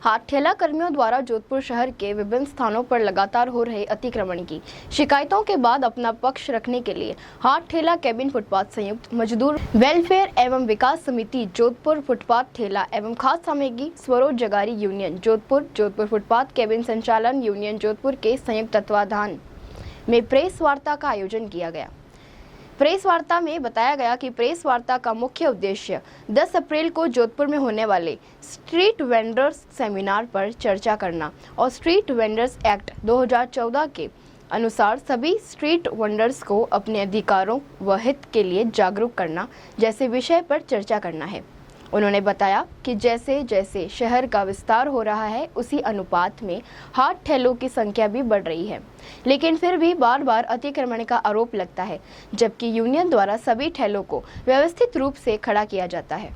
हाथ ठेला कर्मियों द्वारा जोधपुर शहर के विभिन्न स्थानों पर लगातार हो रहे अतिक्रमण की शिकायतों के बाद अपना पक्ष रखने के लिए हाथ ठेला केबिन फुटपाथ संयुक्त मजदूर वेलफेयर एवं विकास समिति जोधपुर फुटपाथ ठेला एवं खाद्य सामग्री स्वरोजगारी यूनियन जोधपुर फुटपाथ केबिन संचालन यूनियन जोधपुर के संयुक्त तत्वाधान में प्रेस वार्ता का आयोजन किया गया। प्रेस वार्ता में बताया गया कि प्रेस वार्ता का मुख्य उद्देश्य 10 अप्रैल को जोधपुर में होने वाले स्ट्रीट वेंडर्स सेमिनार पर चर्चा करना और स्ट्रीट वेंडर्स एक्ट 2014 के अनुसार सभी स्ट्रीट वेंडर्स को अपने अधिकारों व हित के लिए जागरूक करना जैसे विषय पर चर्चा करना है। उन्होंने बताया कि जैसे जैसे शहर का विस्तार हो रहा है उसी अनुपात में हाथ ठेलों की संख्या भी बढ़ रही है, लेकिन फिर भी बार बार अतिक्रमण का आरोप लगता है, जबकि यूनियन द्वारा सभी ठेलों को व्यवस्थित रूप से खड़ा किया जाता है।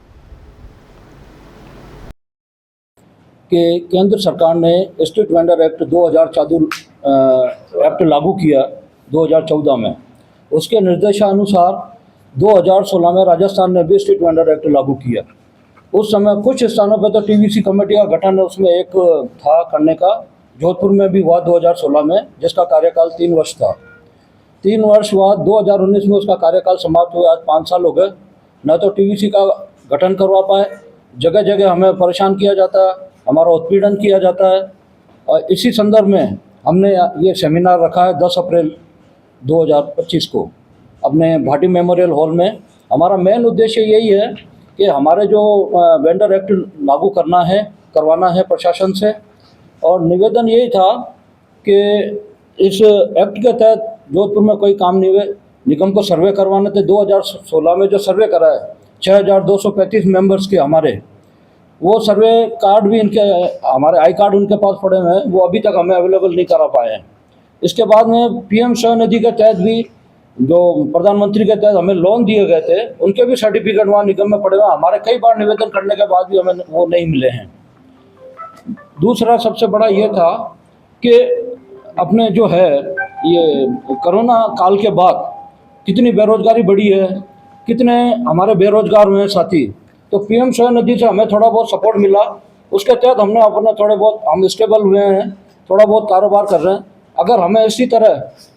कि केंद्र सरकार ने स्ट्रीट वेंडर एक्ट 2014 एक्ट लागू किया 2014 में। उसके निर्देशानुसार 2016 में राजस्थान ने भी स्ट्रीट वेंडर एक्ट लागू किया। उस समय कुछ स्थानों पर तो टीवीसी कमेटी का गठन उसमें एक था करने का, जोधपुर में भी हुआ 2016 में, जिसका कार्यकाल 3 वर्ष था। 3 वर्ष बाद 2019 में उसका कार्यकाल समाप्त हुआ। आज 5 साल हो गए, न तो टीवीसी का गठन करवा पाए, जगह जगह हमें परेशान किया जाता है, हमारा उत्पीड़न किया जाता है। और इसी संदर्भ में हमने ये सेमिनार रखा है 10 अप्रैल 2025 को अपने भाटी मेमोरियल हॉल में। हमारा मेन उद्देश्य यही है कि हमारे जो वेंडर एक्ट लागू करवाना है प्रशासन से, और निवेदन यही था कि इस एक्ट के तहत जोधपुर में कोई काम नहीं हुए, निगम को सर्वे करवाने थे। 2016 में जो सर्वे करा है 6235 मेंबर्स के हमारे, वो सर्वे कार्ड भी हमारे आई कार्ड उनके पास पड़े हुए हैं, वो अभी तक हमें अवेलेबल नहीं करा पाए हैं। इसके बाद में पीएम स्वनिधि के तहत भी जो प्रधानमंत्री के तहत हमें लोन दिए गए थे, उनके भी सर्टिफिकेट वहाँ निगम में पड़े हुए। हमारे कई बार निवेदन करने के बाद भी हमें वो नहीं मिले हैं। दूसरा सबसे बड़ा ये था कि अपने जो है ये कोरोना काल के बाद कितनी बेरोजगारी बढ़ी है, कितने हमारे बेरोजगार हुए हैं साथी। तो पीएम स्वनिधि से हमें थोड़ा बहुत सपोर्ट मिला, उसके तहत हमने अपने थोड़े बहुत हम स्टेबल हुए हैं, थोड़ा बहुत कारोबार कर रहे हैं। अगर हमें इसी तरह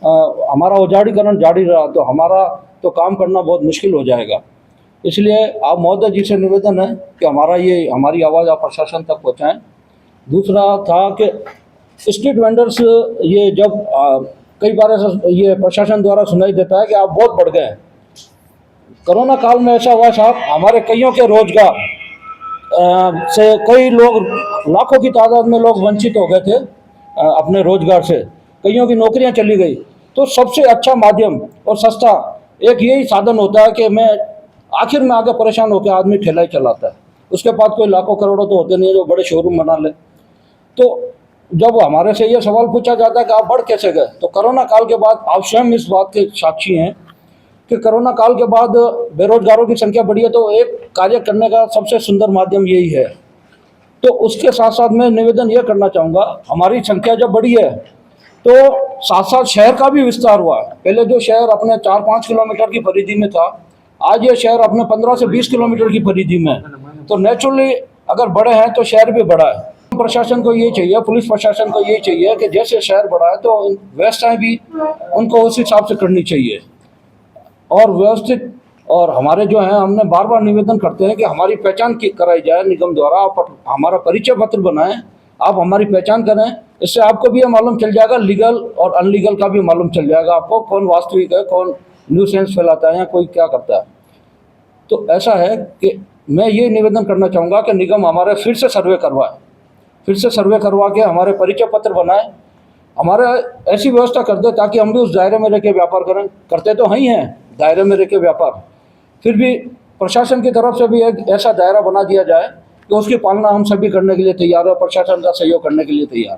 हमारा उजाड़ीकरण जारी रहा तो हमारा तो काम करना बहुत मुश्किल हो जाएगा। इसलिए आप महोदय जी से निवेदन है कि हमारी आवाज़ आप प्रशासन तक पहुँचाएँ। दूसरा था कि स्ट्रीट वेंडर्स ये जब कई बार ऐसा ये प्रशासन द्वारा सुनाई देता है कि आप बहुत बढ़ गए। कोरोना काल में ऐसा हुआ साहब, हमारे कईयों के रोजगार से कई लोग, लाखों की तादाद में लोग वंचित हो गए थे अपने रोजगार से, कईयों की नौकरियां चली गई। तो सबसे अच्छा माध्यम और सस्ता एक यही साधन होता है कि आखिर में आगे परेशान होकर आदमी ठेला ही चलाता है। उसके बाद कोई लाखों करोड़ों तो होते नहीं है जो बड़े शोरूम बना ले। तो जब हमारे से ये सवाल पूछा जाता है कि आप बढ़ कैसे गए, तो कोरोना काल के बाद आप स्वयं इस बात के साक्षी हैं कि कोरोना काल के बाद बेरोजगारों की संख्या बढ़ी है। तो एक कार्य करने का सबसे सुंदर माध्यम यही है। तो उसके साथ साथ मैं निवेदन ये करना चाहूँगा, हमारी संख्या जब बढ़ी है तो साथ साथ शहर का भी विस्तार हुआ है। पहले जो शहर अपने 4-5 किलोमीटर की परिधि में था, आज ये शहर अपने 15 से 20 किलोमीटर की परिधि में है। तो नेचुरली अगर बड़े हैं तो शहर भी बड़ा है। प्रशासन को ये चाहिए, पुलिस प्रशासन को ये चाहिए कि जैसे शहर बड़ा है तो व्यवस्थाएं भी उनको उस हिसाब से करनी चाहिए और व्यवस्थित। और हमारे जो हैं, हमने बार बार निवेदन करते हैं कि हमारी पहचान कराई जाए निगम द्वारा। आप हमारा परिचय पत्र बनाएं, आप हमारी पहचान करें, इससे आपको भी ये मालूम चल जाएगा, लीगल और अनलीगल का भी मालूम चल जाएगा आपको, कौन वास्तविक है, कौन न्यूसेंस फैलाता है या कोई क्या करता है। तो ऐसा है कि मैं ये निवेदन करना चाहूँगा कि निगम हमारे फिर से सर्वे करवा के हमारे परिचय पत्र बनाए, हमारे ऐसी व्यवस्था कर दे ताकि हम भी उस दायरे में रह के व्यापार करें। करते तो ही हैं दायरे में रह के व्यापार, फिर भी प्रशासन की तरफ से भी एक ऐसा दायरा बना दिया जाए कि उसकी पालना हम सभी करने के लिए तैयार है, प्रशासन का सहयोग करने के लिए तैयार है।